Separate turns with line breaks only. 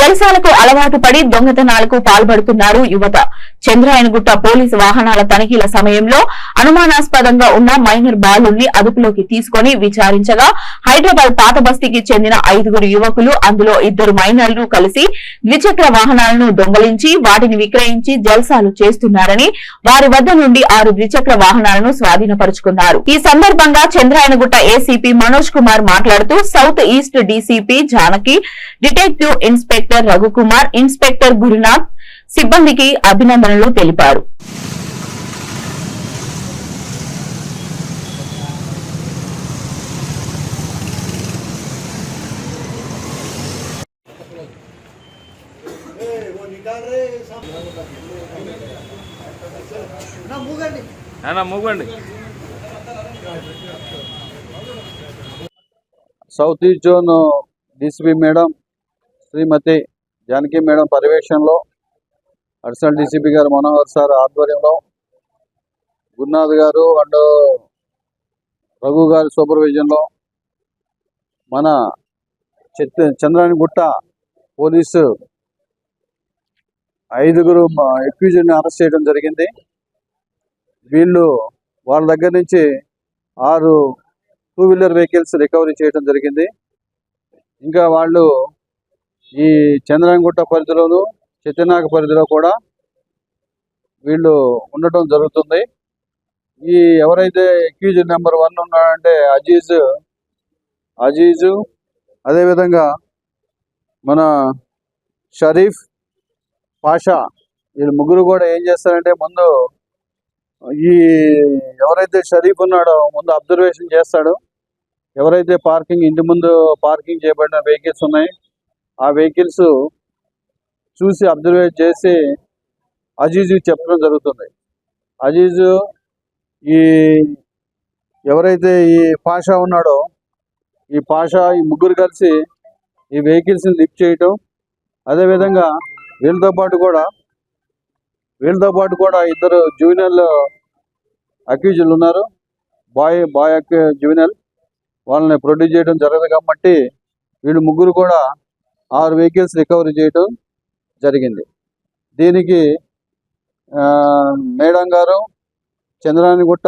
జల్సాలకు అలవాటు పడి దొంగతనాలకు పాల్పడుతున్నారు యువత. చంద్రాయనగుట్ట పోలీసు వాహనాల తనిఖీల సమయంలో అనుమానాస్పదంగా ఉన్న మైనర్ బాలుల్ని అదుపులోకి తీసుకుని విచారించగా హైదరాబాద్ పాత బస్తీకి చెందిన 5 యువకులు, అందులో 2 మైనర్లు కలిసి ద్విచక్ర వాహనాలను దొంగలించి వాటిని విక్రయించి జల్సాలు చేస్తున్నారని వారి వద్ద నుండి 6 ద్విచక్ర వాహనాలను స్వాధీనపరుచుకున్నారు. ఈ సందర్భంగా చంద్రాయనగుట్ట ఏసీపీ మనోజ్ కుమార్ మాట్లాడుతూ south east DCP Janaki, detective inspector Raghukumar, inspector Gurunath సిబ్బందికి అభినందనలు తెలిపారు.
South east zone DCP madam Shrimati Janaki madam పర్యవేక్షణలో, అడిషనల్ డీసీపీ గారు మనోహర్ సార్ ఆధ్వర్యంలో, గురునాథ్ గారు అండ్ రఘు గారి సూపర్విజన్లో మన చంద్రాయనగుట్ట పోలీసు 5 ఎక్యూజ్డ్ని అరెస్ట్ చేయడం జరిగింది. వీళ్ళు వాళ్ళ దగ్గర నుంచి 6 2-వీలర్ వెహికల్స్ రికవరీ చేయడం జరిగింది. ఇంకా వాళ్ళు ఈ చంద్రాయనగుట్ట పరిధిలోను, చిత్తనాక పరిధిలో కూడా వీళ్ళు ఉండటం జరుగుతుంది. ఈ ఎవరైతే ఎక్యూజ్డ్ నెంబర్ 1 ఉన్నాడంటే అజీజు, అదేవిధంగా మన షరీఫ్, పాషా, వీళ్ళు ముగ్గురు కూడా ఏం చేస్తారంటే ముందు ఈ ఎవరైతే షరీఫ్ ఉన్నాడో ముందు అబ్జర్వేషన్ చేస్తాడు. ఎవరైతే ఇంటి ముందు పార్కింగ్ చేయబడిన వెహికల్స్ ఉన్నాయి ఆ వెహికల్స్ చూసి అబ్జర్వేట్ చేసి అజీజు చెప్పడం జరుగుతుంది. అజీజు ఎవరైతే ఈ పాషా ఉన్నాడో ఈ ముగ్గురు కలిసి ఈ వెహికల్స్ని లిఫ్ట్ చేయటం, అదేవిధంగా వీళ్ళతో పాటు కూడా 2 జూనియర్ అక్యూజ్లు ఉన్నారు. బాయ్ జూనియర్ వాళ్ళని ప్రొడ్యూస్ చేయడం జరగదు కాబట్టి వీళ్ళు ముగ్గురు కూడా 6 వెహికల్స్ రికవరీ చేయడం జరిగింది. దీనికి మేడం గారు చంద్రాయనగుట్ట